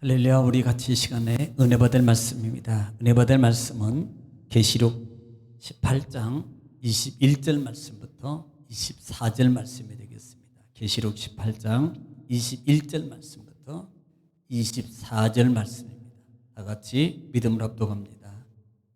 할렐루야. 우리 같이 이 시간에 은혜 받을 말씀입니다. 은혜 받을 말씀은 계시록 18장 21절 말씀부터 24절 말씀이 되겠습니다. 계시록 18장 21절 말씀부터 24절 말씀입니다. 다 같이 믿음으로 합독합니다.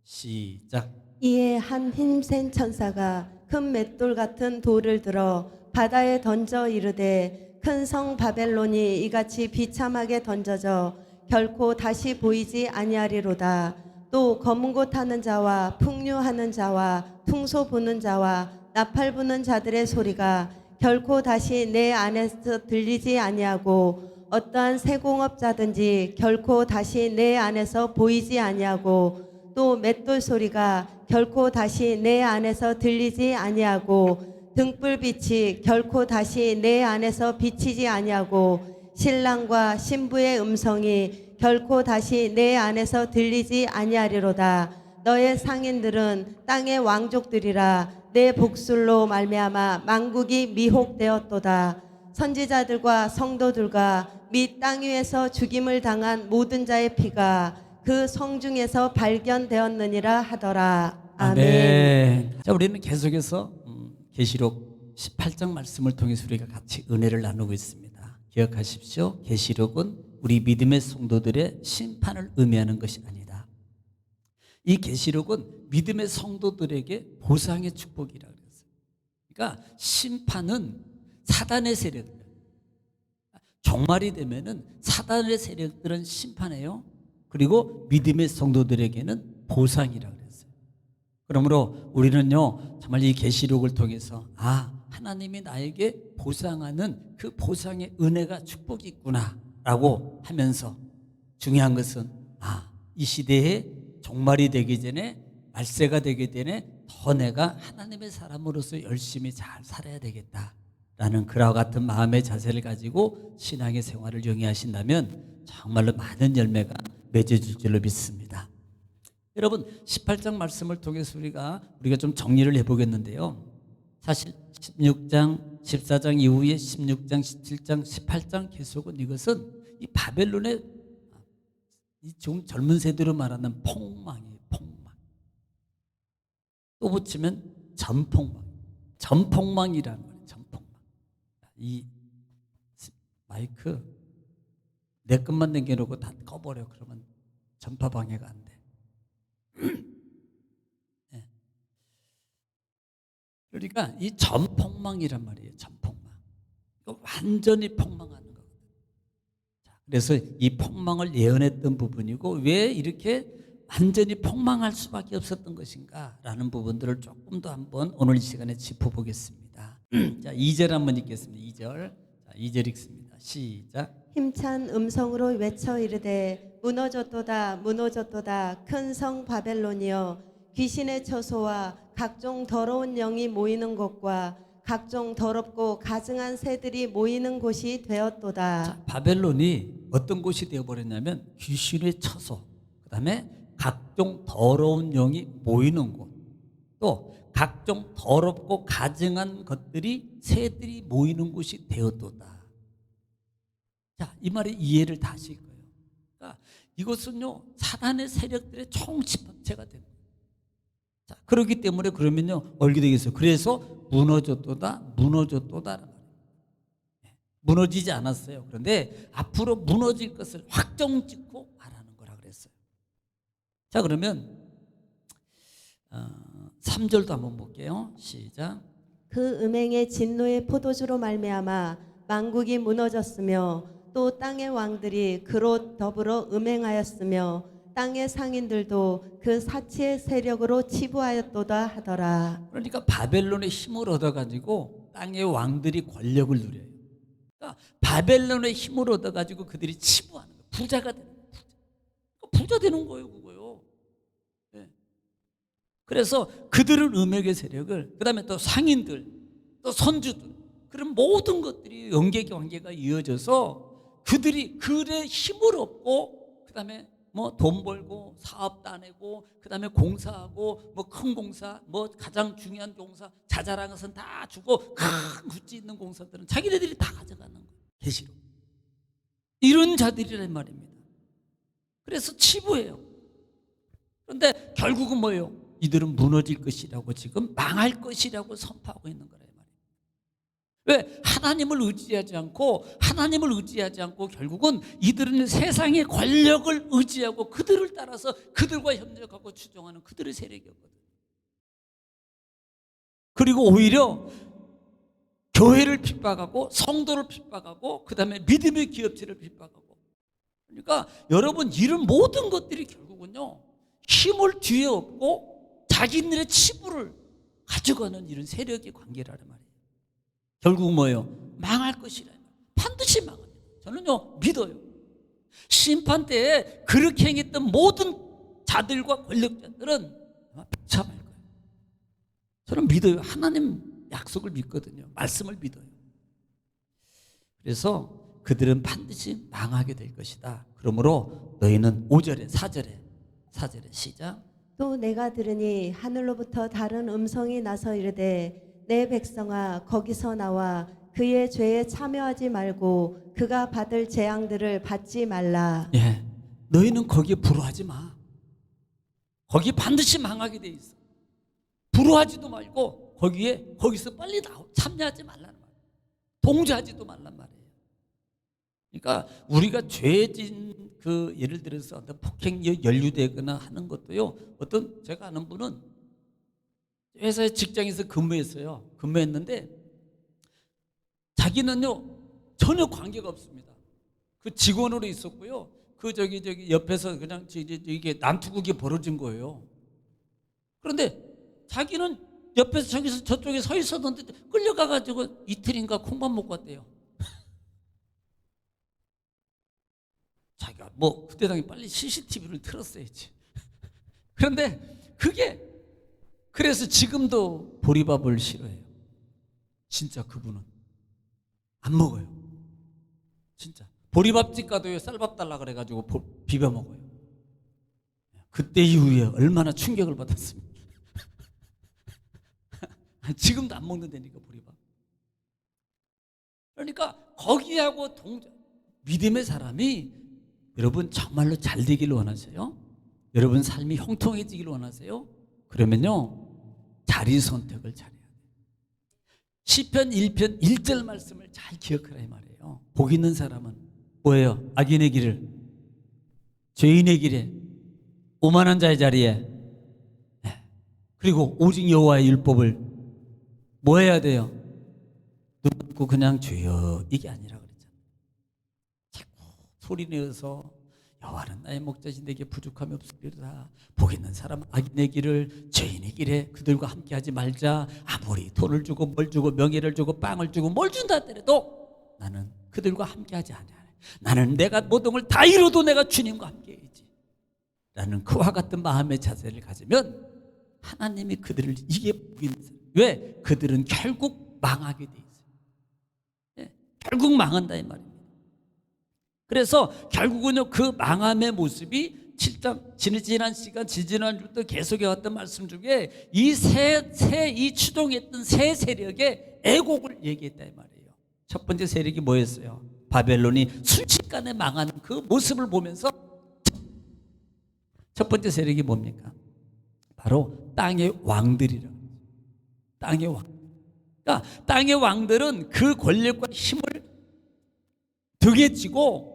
시작. 이에 한 힘센 천사가 큰 맷돌 같은 돌을 들어 바다에 던져 이르되 큰 성 바벨론이 이같이 비참하게 던져져 결코 다시 보이지 아니하리로다. 또 검은 곳 타는 자와 풍류하는 자와 퉁소 부는 자와 나팔 부는 자들의 소리가 결코 다시 내 안에서 들리지 아니하고 어떠한 세공업자든지 결코 다시 내 안에서 보이지 아니하고 또 맷돌 소리가 결코 다시 내 안에서 들리지 아니하고 등불빛이 결코 다시 내 안에서 비치지 아니하고 신랑과 신부의 음성이 결코 다시 내 안에서 들리지 아니하리로다. 너의 상인들은 땅의 왕족들이라 내 복술로 말미암아 만국이 미혹되었도다. 선지자들과 성도들과 및 땅 위에서 죽임을 당한 모든 자의 피가 그 성중에서 발견되었느니라 하더라. 아멘. 자, 우리는 계속해서 계시록 18장 말씀을 통해서 우리가 같이 은혜를 나누고 있습니다. 기억하십시오. 계시록은 우리 믿음의 성도들의 심판을 의미하는 것이 아니다. 이 계시록은 믿음의 성도들에게 보상의 축복이라고 그랬어요. 그러니까 심판은 사단의 세력들, 종말이 되면은 사단의 세력들은 심판해요. 그리고 믿음의 성도들에게는 보상이라고 그랬어요. 그러므로 우리는요, 정말 이 계시록을 통해서 하나님이 나에게 보상하는 그 보상의 은혜가 축복이 있구나라고 하면서 중요한 것은 이 시대에 종말이 되기 전에 말세가 되기 전에 더 내가 하나님의 사람으로서 열심히 잘 살아야 되겠다라는 그와 같은 마음의 자세를 가지고 신앙의 생활을 영위하신다면 정말로 많은 열매가 맺어질 줄로 믿습니다. 여러분, 18장 말씀을 통해서 우리가 좀 정리를 해보겠는데요. 사실 16장, 14장 이후에 16장, 17장, 18장 계속은 이것은 이 바벨론의 이 젊은 세대로 말하는 폭망이에요. 폭망. 또 붙이면 전폭망. 전폭망이라는 거예요. 전폭망. 이 마이크 내 것만 남겨놓고 다 꺼버려. 그러면 전파 방해가 안 돼. 네. 그러니까 이 전폭망이란 말이에요. 전폭망. 완전히 폭망하는 거거든요. 그래서 이 폭망을 예언했던 부분이고 왜 이렇게 완전히 폭망할 수밖에 없었던 것인가 라는 부분들을 조금 더 한번 오늘 이 시간에 짚어보겠습니다. 자, 2절 한번 읽겠습니다. 2절. 자, 2절 읽습니다. 시작. 힘찬 음성으로 외쳐 이르되 무너졌도다 무너졌도다 큰 성 바벨론이여 귀신의 처소와 각종 더러운 영이 모이는 곳과 각종 더럽고 가증한 새들이 모이는 곳이 되었도다. 자, 바벨론이 어떤 곳이 되어버렸냐면 귀신의 처소, 그 다음에 각종 더러운 영이 모이는 곳, 또 각종 더럽고 가증한 것들이 새들이 모이는 곳이 되었도다. 자, 이 말의 이해를 다 하실 거예요. 그러니까 이것은요, 사단의 세력들의 총집합체가 되는 거예요. 자, 그렇기 때문에 그러면요, 얼게 되겠어요. 그래서 무너졌도다, 무너졌도다. 무너지지 않았어요. 그런데 앞으로 무너질 것을 확정 짓고 말하는 거라 그랬어요. 자, 그러면 3절도 한번 볼게요. 시작. 그 음행의 진노의 포도주로 말미암아 만국이 무너졌으며 또 땅의 왕들이 그로 더불어 음행하였으며 땅의 상인들도 그 사치의 세력으로 치부하였도다 하더라. 그러니까 바벨론의 힘을 얻어가지고 땅의 왕들이 권력을 누려요. 그러니까 바벨론의 힘을 얻어가지고 그들이 치부하는 거예요. 부자가 되는 거예요. 부자 되는 거예요, 그거요. 네. 그래서 그들은 음행의 세력을, 그 다음에 또 상인들, 또 선주들, 그런 모든 것들이 연계 관계가 이어져서 그들이 글의 힘을 얻고, 그 다음에 뭐 돈 벌고 사업 따내고, 그 다음에 공사하고, 뭐 큰 공사, 뭐 가장 중요한 공사, 자잘한 것은 다 주고 큰 굿즈 있는 공사들은 자기네들이 다 가져가는 거예요. 계시록. 이런 자들이란 말입니다. 그래서 치부해요. 그런데 결국은 뭐예요? 이들은 무너질 것이라고 지금 망할 것이라고 선포하고 있는 거란 말이에요. 왜? 하나님을 의지하지 않고 결국은 이들은 세상의 권력을 의지하고 그들을 따라서 그들과 협력하고 추종하는 그들의 세력이었거든요. 그리고 오히려 교회를 핍박하고 성도를 핍박하고 그다음에 믿음의 기업체를 핍박하고. 그러니까 여러분, 이런 모든 것들이 결국은요 힘을 뒤에 업고 자기들의 치부를 가져가는 이런 세력의 관계라는 말이에요. 결국 뭐예요? 망할 것이라. 반드시 망합니다. 저는요 믿어요. 심판 때에 그렇게 행했던 모든 자들과 권력자들은 아마 비참할 거예요. 저는 믿어요. 하나님 약속을 믿거든요. 말씀을 믿어요. 그래서 그들은 반드시 망하게 될 것이다. 그러므로 너희는 5절에 4절에 시작. 또 내가 들으니 하늘로부터 다른 음성이 나서 이르되 내 백성아 거기서 나와 그의 죄에 참여하지 말고 그가 받을 재앙들을 받지 말라. 예, 너희는 거기에 불화하지 마. 거기 반드시 망하게 돼 있어. 불화하지도 말고 거기서 빨리 참여하지 말라는 말이에요. 동조하지도 말란 말이에요. 그러니까 우리가 죄진 그 예를 들어서 어떤 폭행에 연루되거나 하는 것도요. 제가 아는 분은 회사에 직장에서 근무했는데 자기는요 전혀 관계가 없습니다. 그 직원으로 있었고요. 그 옆에서 그냥 이게 난투극이 벌어진 거예요. 그런데 자기는 옆에서 저쪽에 서 있었는데 끌려가가지고 이틀인가 콩밥 먹고 왔대요. 자기가 그때 당시 빨리 CCTV를 틀었어야지. 그런데 그래서 지금도 보리밥을 싫어해요. 진짜 그분은 안 먹어요. 진짜 보리밥집 가도요 쌀밥 달라 그래가지고 비벼 먹어요. 그때 이후에 얼마나 충격을 받았습니까? 지금도 안 먹는다니까 보리밥. 그러니까 거기하고 믿음의 사람이 여러분 정말로 잘 되기를 원하세요? 여러분 삶이 형통해지기를 원하세요? 그러면요 자리 선택을 잘해야 돼요. 시편 1편 1절 말씀을 잘 기억하라 이 말이에요. 복 있는 사람은 뭐예요? 악인의 길을, 죄인의 길에, 오만한 자의 자리에, 그리고 오직 여호와의 율법을 뭐 해야 돼요? 눈 감고 그냥 주여 이게 아니라 그랬잖아요. 자꾸 소리 내어서 여호와는 나의 목자신 내게 부족함이 없으리로다. 복 있는 사람은 악인의 길을, 죄인의 길에 그들과 함께하지 말자. 아무리 돈을 주고 뭘 주고 명예를 주고 빵을 주고 뭘 준다 하더라도 나는 그들과 함께하지 않아. 나는 내가 모든 걸 다 이뤄도 내가 주님과 함께해야지 라는 그와 같은 마음의 자세를 가지면 하나님이 그들을 이게 왜? 그들은 결국 망하게 돼 있어요. 결국 망한다 이 말입니다. 그래서 결국은요 그 망함의 모습이 7장 지난 주부터 계속해왔던 말씀 중에 이 추동했던 세 세력의 애곡을 얘기했다 이 말이에요. 첫 번째 세력이 뭐였어요? 바벨론이 순식간에 망하는 그 모습을 보면서 첫 번째 세력이 뭡니까? 바로 땅의 왕들이라. 땅의 왕. 그러니까 땅의 왕들은 그 권력과 힘을 등에 지고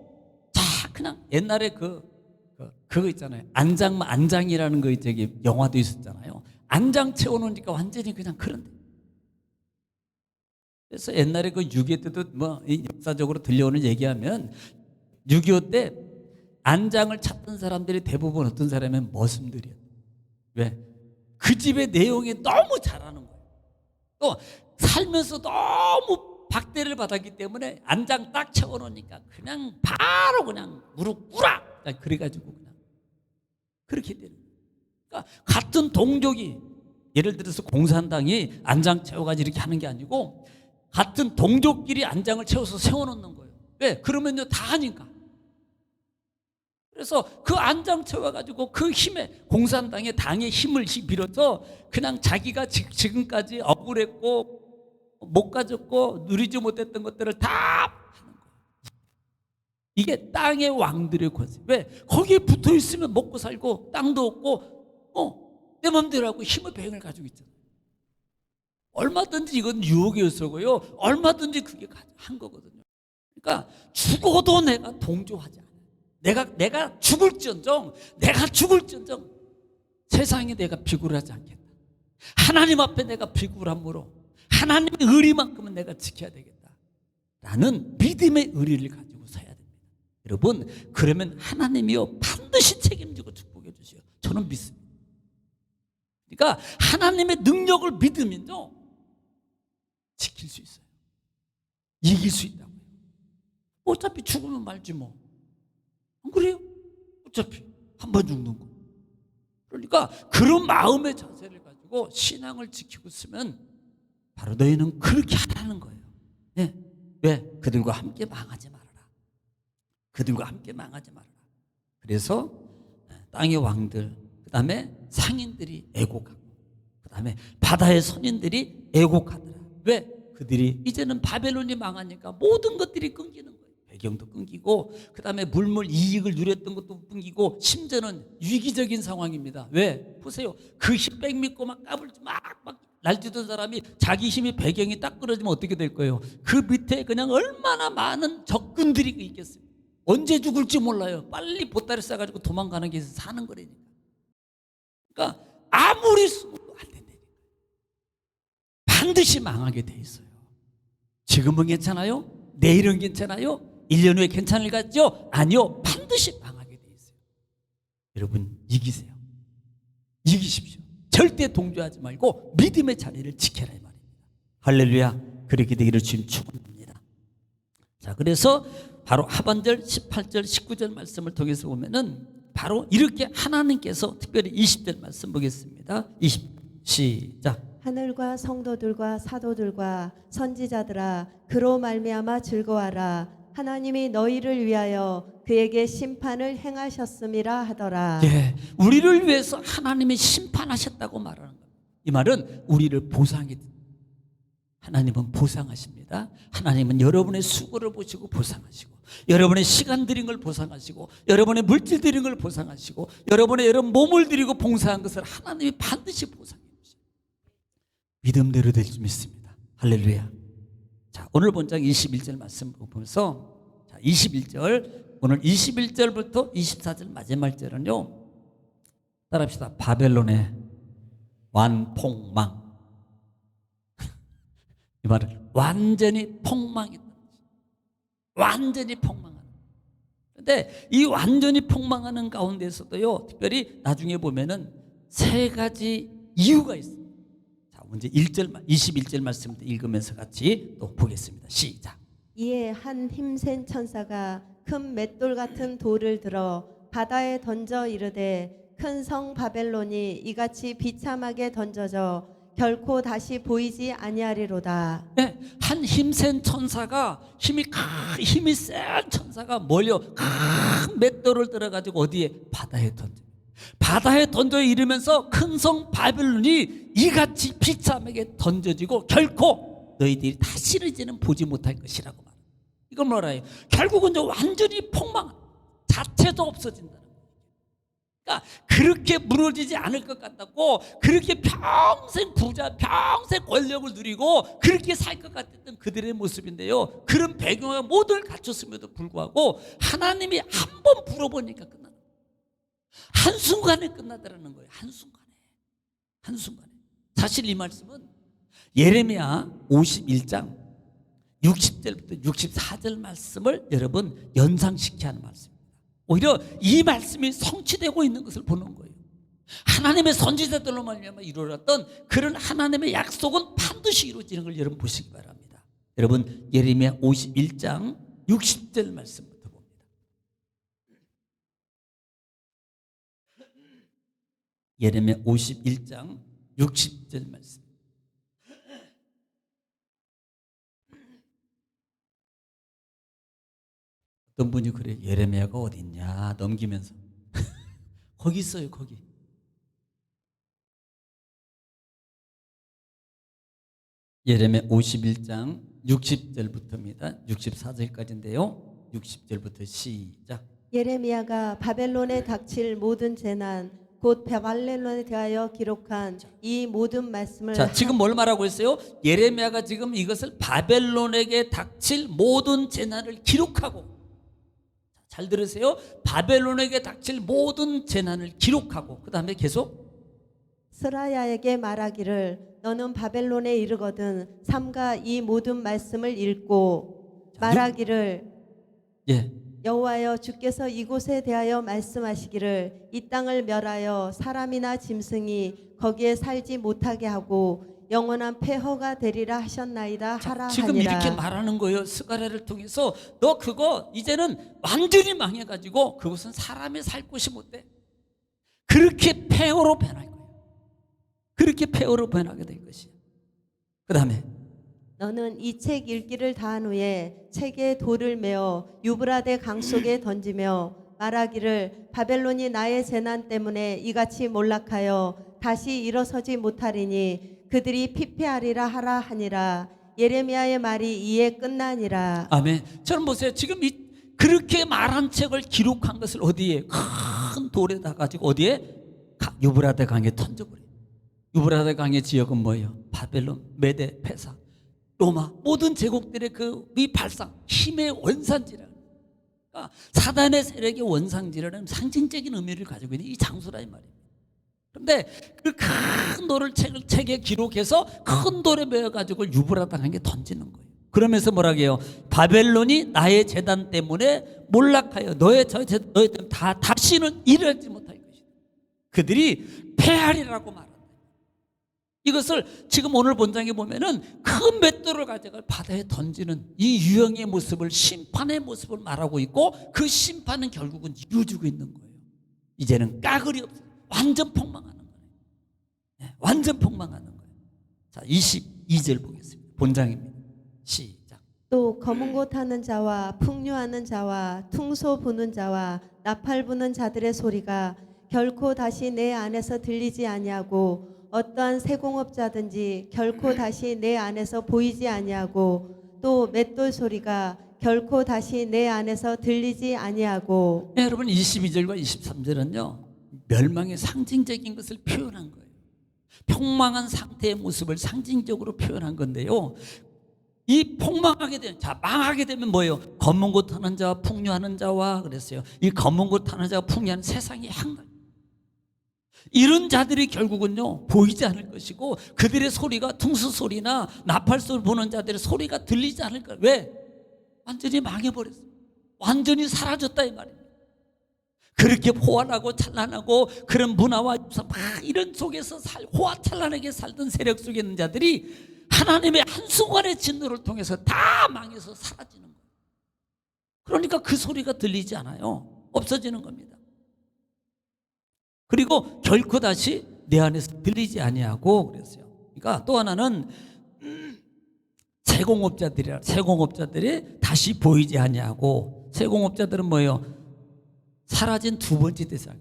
그냥 옛날에 그거 있잖아요. 안장이라는 거 영화도 있었잖아요. 안장 채워놓으니까 완전히 그냥 그런데. 그래서 옛날에 그 6.25 때도 역사적으로 들려오는 얘기하면 6.25 때 안장을 찾던 사람들이 대부분 어떤 사람이면 머슴들이에요. 왜? 그 집의 내용이 너무 잘하는 거예요. 또 살면서 너무 박대를 받았기 때문에 안장 딱 채워놓으니까 그냥 바로 그냥 무릎 꿇어. 그래가지고 그냥 그렇게 되는 거예요. 그러니까 같은 동족이 예를 들어서 공산당이 안장 채워가지고 이렇게 하는 게 아니고 같은 동족끼리 안장을 채워서 세워놓는 거예요. 왜? 그러면요 다 하니까. 그래서 그 안장 채워가지고 그 힘에 공산당의 당의 힘을 빌어서 그냥 자기가 지금까지 억울했고 못 가졌고 누리지 못했던 것들을 다 하는 거예요. 이게 땅의 왕들의 권세. 왜? 거기에 붙어 있으면 먹고 살고 땅도 없고 내 맘대로 하고 힘의 배경을 가지고 있잖아요. 얼마든지 이건 유혹이었고요. 얼마든지 그게 한 거거든요. 그러니까 죽어도 내가 동조하지 않아요. 내가 죽을지언정 세상에 내가 비굴하지 않겠다. 하나님 앞에 내가 비굴함으로 하나님의 의리만큼은 내가 지켜야 되겠다 라는 믿음의 의리를 가지고 서야 됩니다. 여러분, 그러면 하나님이요 반드시 책임지고 축복해 주시오. 저는 믿습니다. 그러니까 하나님의 능력을 믿으면요 지킬 수 있어요. 이길 수 있다고요. 어차피 죽으면 말지 뭐. 안 그래요? 어차피 한 번 죽는 거. 그러니까 그런 마음의 자세를 가지고 신앙을 지키고 있으면 바로 너희는 그렇게 하라는 거예요. 네. 왜? 그들과 함께 망하지 말아라. 그들과 함께 망하지 말아라. 그래서 땅의 왕들, 그 다음에 상인들이 애곡하고, 그 다음에 바다의 선인들이 애곡하더라. 왜? 그들이 이제는 바벨론이 망하니까 모든 것들이 끊기는 거예요. 배경도 끊기고, 그 다음에 물물 이익을 누렸던 것도 끊기고, 심지어는 위기적인 상황입니다. 왜? 보세요. 그 힘백 믿고 막 까불지 막 날뛰던 사람이 자기 힘이 배경이 딱 끊어지면 어떻게 될 거예요? 그 밑에 그냥 얼마나 많은 적군들이 있겠어요. 언제 죽을지 몰라요. 빨리 보따리 싸가지고 도망가는 게 사는 거라니까. 그러니까 아무리 숨어도 안 된다니까. 반드시 망하게 돼 있어요. 지금은 괜찮아요? 내일은 괜찮아요? 1년 후에 괜찮을 것 같죠? 아니요. 반드시 망하게 돼 있어요. 여러분, 이기세요. 이기십시오. 절대 동조하지 말고 믿음의 자리를 지켜라 이 말입니다. 할렐루야. 그렇게 되기를 주님 축원합니다. 자, 그래서 바로 하반절 18절 19절 말씀을 통해서 보면은 바로 이렇게 하나님께서 특별히 20절 말씀 보겠습니다. 20 시작. 하늘과 성도들과 사도들과 선지자들아 그로 말미암아 즐거워하라. 하나님이 너희를 위하여 그에게 심판을 행하셨음이라 하더라. 예, 우리를 위해서 하나님이 심판하셨다고 말하는 겁니다. 이 말은 우리를 보상해. 하나님은 보상하십니다. 하나님은 여러분의 수고를 보시고 보상하시고, 여러분의 시간 들인 걸 보상하시고, 여러분의 물질 들인 걸 보상하시고, 여러분의 몸을 들이고 봉사한 것을 하나님이 반드시 보상해 주십니다. 믿음대로 될 줄 믿습니다. 할렐루야. 자, 오늘 본장 21절 말씀 보면서, 자, 21절, 오늘 21절부터 24절 마지막 절은요, 따라합시다. 바벨론의 완폭망. 이 말은 완전히 폭망했다. 완전히 폭망하는. 그런데 이 완전히 폭망하는 가운데서도요, 특별히 나중에 보면은 세 가지 이유가 있어요. 자, 먼저 1절, 21절 말씀 읽으면서 같이 또 보겠습니다. 시작. 이에 한 힘센 천사가 큰 맷돌 같은 돌을 들어 바다에 던져 이르되 큰 성 바벨론이 이같이 비참하게 던져져 결코 다시 보이지 아니하리로다. 네, 한 힘센 천사가 힘이 센 천사가 몰려 큰 맷돌을 들어가지고 어디에? 바다에 던져. 바다에 던져 이르면서 큰 성 바벨론이 이같이 비참하게 던져지고 결코 너희들이 다시는 이제는 보지 못할 것이라고 말해요. 이건 뭐라요? 결국은 완전히 폭망, 자체도 없어진다는 거예요. 그러니까 그렇게 무너지지 않을 것 같다고, 그렇게 평생 부자, 평생 권력을 누리고 그렇게 살 것 같았던 그들의 모습인데요, 그런 배경을 모두 갖췄음에도 불구하고 하나님이 한 번 불어보니까 끝나는 거예요. 한순간에 끝나더라는 거예요. 한순간에. 사실 이 말씀은 예레미야 51장 60절부터 64절 말씀을 여러분 연상시켜 하는 말씀입니다. 오히려 이 말씀이 성취되고 있는 것을 보는 거예요. 하나님의 선지자들로 말미암아 이루어졌던 그런 하나님의 약속은 반드시 이루어지는 걸 여러분 보시기 바랍니다. 여러분, 예레미야 51장 60절 말씀부터 봅니다. 예레미야 51장 60절 말씀. 어떤 분이 그래, 예레미야가 어디 있냐 넘기면서 거기 있어요. 거기. 예레미야 51장 60절부터입니다. 64절까지인데요. 60절부터 시작. 예레미야가 바벨론에 닥칠 모든 재난 곧 바벨론에 대하여 기록한 이 모든 말씀을 자, 지금 뭘 말하고 있어요? 예레미야가 지금 이것을 바벨론에게 닥칠 모든 재난을 기록하고, 잘 들으세요. 바벨론에게 닥칠 모든 재난을 기록하고, 그 다음에 계속 스라야에게 말하기를 너는 바벨론에 이르거든 삼가 이 모든 말씀을 읽고 말하기를 예, 여호와여 주께서 이곳에 대하여 말씀하시기를 이 땅을 멸하여 사람이나 짐승이 거기에 살지 못하게 하고 영원한 폐허가 되리라 하셨나이다 하라 지금 하니라. 이렇게 말하는 거예요. 스가랴를 통해서 너 그거 이제는 완전히 망해가지고 그곳은 사람이 살 곳이 못 돼. 그렇게 폐허로 변할 거예요. 그렇게 폐허로 변하게 될 것이에요. 그 다음에 너는 이 책 읽기를 다한 후에 책에 돌을 메어 유브라데 강 속에 던지며 말하기를 바벨론이 나의 재난 때문에 이같이 몰락하여 다시 일어서지 못하리니 그들이 피폐하리라 하라 하니라. 예레미야의 말이 이에 끝나니라. 아멘. 저는 보세요. 지금 그렇게 말한 책을 기록한 것을 어디에 큰 돌에다 가지고 어디에 유브라데 강에 던져버려요. 유브라데 강의 지역은 뭐예요? 바벨론, 메데, 페사, 로마 모든 제국들의 이 발상 힘의 원산지라는, 그러니까 사단의 세력의 원상지라는 상징적인 의미를 가지고 있는 이 장소라 이 말이에요. 그런데 그 큰 돌을 책에 기록해서 큰 돌에 메어 가지고 유브라데 강에 던지는 거예요. 그러면서 뭐라고 해요? 바벨론이 나의 재단 때문에 몰락하여 너희 때문에 다시는 일어나지 못할 것이다. 그들이 패하리라고 말한다. 이것을 지금 오늘 본장에 보면은 큰 맷돌을 가져가 바다에 던지는 이 유형의 모습을, 심판의 모습을 말하고 있고, 그 심판은 결국은 이루어지고 있는 거예요. 이제는 까그리 없어요. 완전 폭망하는 거예요. 네, 완전 폭망하는 거예요. 자, 22절 보겠습니다. 본장입니다. 시작. 또 검은 곳 하는 자와 풍류하는 자와 퉁소 부는 자와 나팔 부는 자들의 소리가 결코 다시 내 안에서 들리지 아니하고 어떠한 세공업자든지 결코 다시 내 안에서 보이지 아니하고 또 맷돌 소리가 결코 다시 내 안에서 들리지 아니하고. 네, 여러분 22절과 23절은요 멸망의 상징적인 것을 표현한 거예요. 폭망한 상태의 모습을 상징적으로 표현한 건데요, 이 폭망하게 되면, 자, 망하게 되면 뭐예요? 검은 곳 하는 자와 풍류하는 자와 그랬어요. 이 검은 곳 하는 자와 풍류하는 세상의 향락, 이런 자들이 결국은요 보이지 않을 것이고, 그들의 소리가 퉁수 소리나 나팔 소리 보는 자들의 소리가 들리지 않을 거예요. 왜? 완전히 망해버렸어요. 완전히 사라졌다 이 말입니다. 그렇게 호환하고 찬란하고 그런 문화와 이런 속에서 호화찬란하게 살던 세력 속에 있는 자들이 하나님의 한순간의 진노를 통해서 다 망해서 사라지는 거예요. 그러니까 그 소리가 들리지 않아요. 없어지는 겁니다. 그리고 결코 다시 내 안에서 들리지 아니하고 그랬어요. 그러니까 또 하나는 세공업자들이 다시 보이지 아니하고, 세공업자들은 뭐예요? 사라진 두 번째 대상.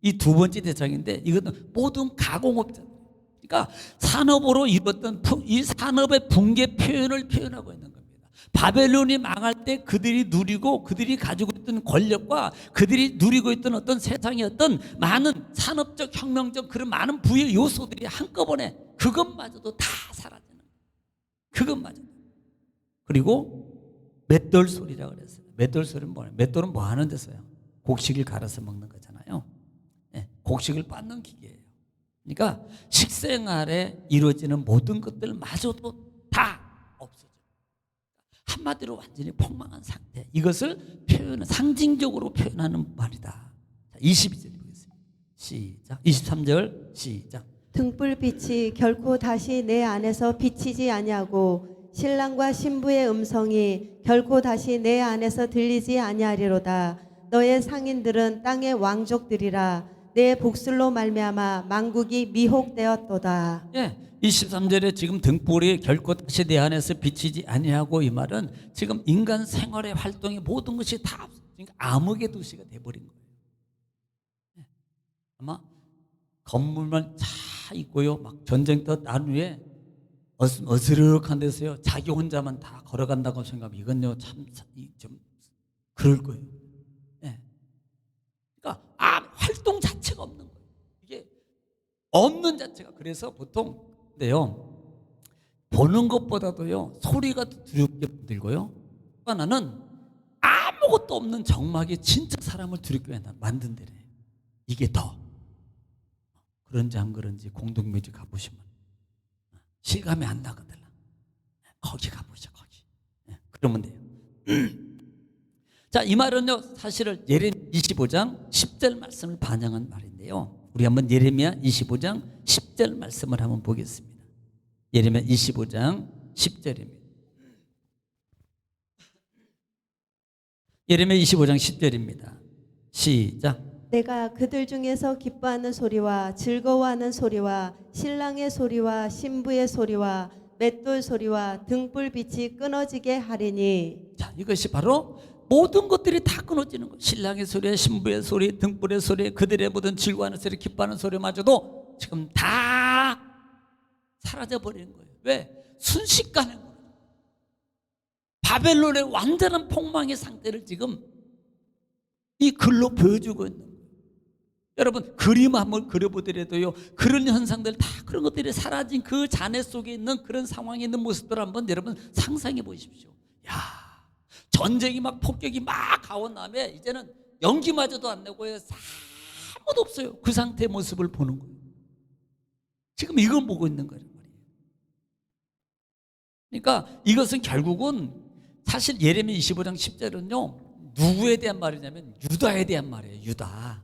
이 두 번째 대상인데 이것은 모든 가공업자들. 그러니까 산업으로 이뤘던 이 산업의 붕괴 표현을 표현하고 있는 겁니다. 바벨론이 망할 때 그들이 누리고 그들이 가지고 있던 권력과 그들이 누리고 있던 어떤 세상의 어떤 많은 산업적 혁명적 그런 많은 부의 요소들이 한꺼번에 그것마저도 다 사라지는 거예요. 그것마저. 그리고 맷돌 소리라고 그랬어요. 맷돌 소리는 뭐예요? 맷돌은 뭐 하는 데서요? 곡식을 갈아서 먹는 거잖아요. 네, 곡식을 빻는 기계예요. 그러니까 식생활에 이루어지는 모든 것들마저도 다 없어져요. 한마디로 완전히 폭망한 상태. 이것을 상징적으로 표현하는 말이다. 22절 보겠습니다. 시작. 23절 시작. 등불빛이 결코 다시 내 안에서 비치지 아니하고 신랑과 신부의 음성이 결코 다시 내 안에서 들리지 아니하리로다. 너의 상인들은 땅의 왕족들이라. 내 복술로 말미암아 만국이 미혹되었도다. 예, 23절에 지금 등불이 결코 다시 내 안에서 비치지 아니하고, 이 말은 지금 인간 생활의 활동의 모든 것이 다 그러니까 암흑의 도시가 돼버린 거예요. 예, 아마 건물만 차 있고요, 막 전쟁터 난 후에 어스럭한 데서요 자기 혼자만 다 걸어간다고 생각하면 이건요 좀 그럴 거예요. 예. 그러니까 활동 자체가 없는 거예요. 이게 없는 자체가. 그래서 보통 근데요, 보는 것보다도요 소리가 더 두렵게 들고요. 또 하나는 아무것도 없는 정막이 진짜 사람을 두렵게 만든대래. 이게 더. 그런지 안 그런지 공동묘지 가보시면 실감이 안 나거든. 거기 가보시죠. 거기. 그러면 돼요. 자, 이 말은요 사실은 예레미야 25장 10절 말씀을 반영한 말인데요. 우리 한번 예레미야 25장 10절 말씀을 한번 보겠습니다. 예레미야 25장 10절입니다. 예레미야 25장 10절입니다. 시작. 내가 그들 중에서 기뻐하는 소리와 즐거워하는 소리와 신랑의 소리와 신부의 소리와 맷돌 소리와 등불빛이 끊어지게 하리니. 자, 이것이 바로 모든 것들이 다 끊어지는 거예요. 신랑의 소리, 신부의 소리, 등불의 소리, 그들의 모든 즐거워하는 소리, 기뻐하는 소리마저도 지금 다 사라져버리는 거예요. 왜? 순식간에 바벨론의 완전한 폭망의 상태를 지금 이 글로 보여주고 있는 거예요. 여러분, 그림 한번 그려보더라도요, 그런 현상들 다 그런 것들이 사라진 그 잔해 속에 있는 그런 상황에 있는 모습들 한번 여러분 상상해 보십시오. 야, 전쟁이 막 폭격이 막 가온 다음에 이제는 연기마저도 안 내고 아무도 없어요. 그 상태의 모습을 보는 거예요. 지금 이걸 보고 있는 거예요. 그러니까 이것은 결국은 사실 예레미야 25장 10절은요 누구에 대한 말이냐면 유다에 대한 말이에요. 유다.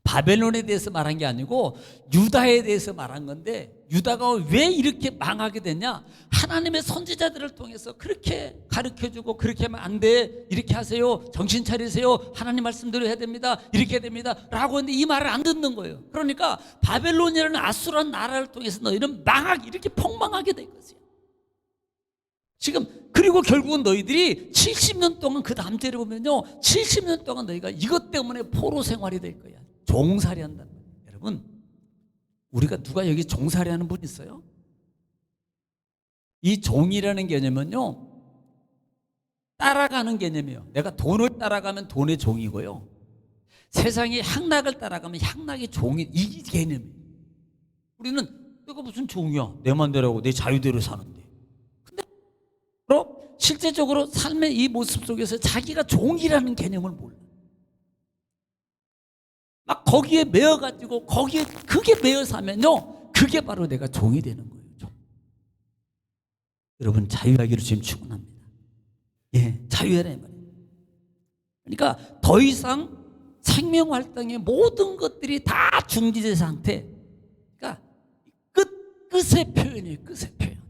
바벨론에 대해서 말한 게 아니고 유다에 대해서 말한 건데, 유다가 왜 이렇게 망하게 됐냐? 하나님의 선지자들을 통해서 그렇게 가르쳐주고 그렇게 하면 안 돼, 이렇게 하세요, 정신 차리세요, 하나님 말씀대로 해야 됩니다, 이렇게 해야 됩니다 라고 했는데 이 말을 안 듣는 거예요. 그러니까 바벨론이라는 아수라는 나라를 통해서 너희는 이렇게 폭망하게 된 것이에요. 지금 그리고 결국은 너희들이 70년 동안 그 다음 절에 보면요 70년 동안 너희가 이것 때문에 포로 생활이 될 거야. 종살이 한다는 거예요. 여러분, 우리가 누가 여기 종살이 하는 분 있어요? 이 종이라는 개념은요 따라가는 개념이에요. 내가 돈을 따라가면 돈의 종이고요, 세상의 향락을 따라가면 향락의 종이, 이 개념이에요. 우리는 내가 무슨 종이야, 내 맘대로 하고 내 자유대로 사는데. 근데 실제적으로 삶의 이 모습 속에서 자기가 종이라는 개념을 몰라. 막 거기에 매여가지고 그게 매여 사면요 그게 바로 내가 종이 되는 거예요. 종. 여러분, 자유하기로 지금 축원합니다. 예, 자유하라 이 말이에요. 그러니까 더 이상 생명 활동의 모든 것들이 다 중지된 상태. 그러니까 끝의 표현이에요. 끝의 표현.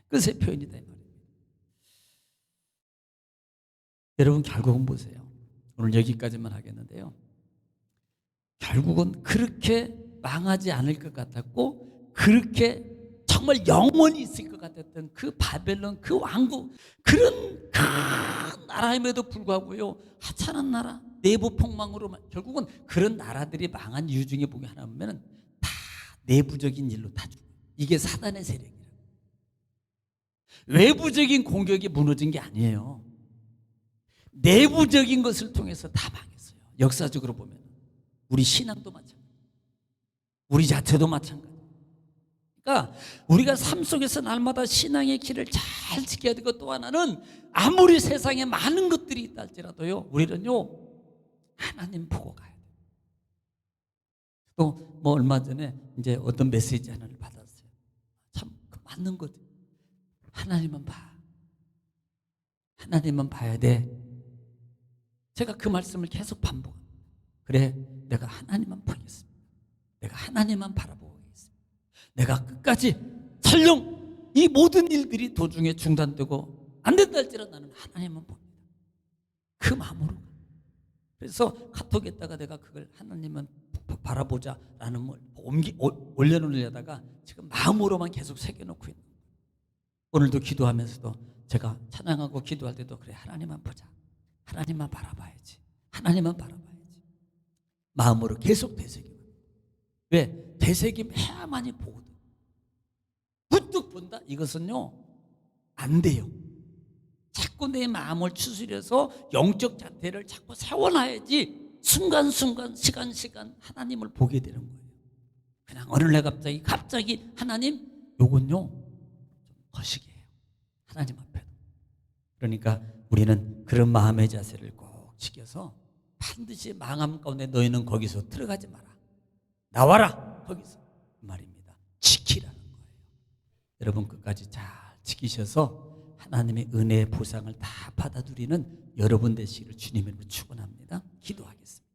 끝의 표현이다 이 말이에요. 여러분, 결국은 보세요. 오늘 여기까지만 하겠는데요, 결국은 그렇게 망하지 않을 것 같았고 그렇게 정말 영원히 있을 것 같았던 그 바벨론, 그 왕국, 그런 큰 나라임에도 불구하고요 하찮은 나라, 내부 폭망으로 결국은 그런 나라들이 망한 이유 중에 보게 하나 보면 다 내부적인 일로 다 죽어요. 이게 사단의 세력이에요. 외부적인 공격이 무너진 게 아니에요. 내부적인 것을 통해서 다 망했어요. 역사적으로 보면 우리 신앙도 마찬가지, 우리 자체도 마찬가지. 그러니까 우리가 삶 속에서 날마다 신앙의 길을 잘 지켜야 되고, 또 하나는 아무리 세상에 많은 것들이 있다 할지라도요 우리는요 하나님 보고 가야 돼요. 또 뭐 얼마 전에 이제 어떤 메시지 하나를 받았어요. 참 맞는 거죠. 하나님만 봐. 하나님만 봐야 돼. 제가 그 말씀을 계속 반복합니다. 그래, 내가 하나님만 보겠습니다. 내가 하나님만 바라보겠습니다. 내가 끝까지 설령 이 모든 일들이 도중에 중단되고 안 된다 할지라도 나는 하나님만 봅니다. 그 마음으로. 그래서 카톡에다가 내가 그걸 하나님만 바라보자라는 걸 올려놓으려다가 지금 마음으로만 계속 새겨놓고 있는 거예요. 오늘도 기도하면서도 제가 찬양하고 기도할 때도 그래, 하나님만 보자, 하나님만 바라봐야지, 하나님만 바라봐야지 마음으로 계속 되새기고. 왜? 되새김해야만이 보거든. 문득 본다? 이것은요 안 돼요. 자꾸 내 마음을 추스려서 영적 자태를 자꾸 세워놔야지 순간순간 시간 하나님을 보게 되는 거예요. 그냥 어느 날 갑자기 하나님 요건요 좀 거시기해요. 하나님 앞에. 그러니까 우리는 그런 마음의 자세를 꼭 지켜서 반드시 망함 가운데 너희는 거기서 들어가지 마라. 나와라 거기서 그 말입니다. 지키라는 거예요. 여러분 끝까지 잘 지키셔서 하나님의 은혜의 보상을 다 받아들이는 여러분 되시기를 주님으로 축원합니다. 기도하겠습니다.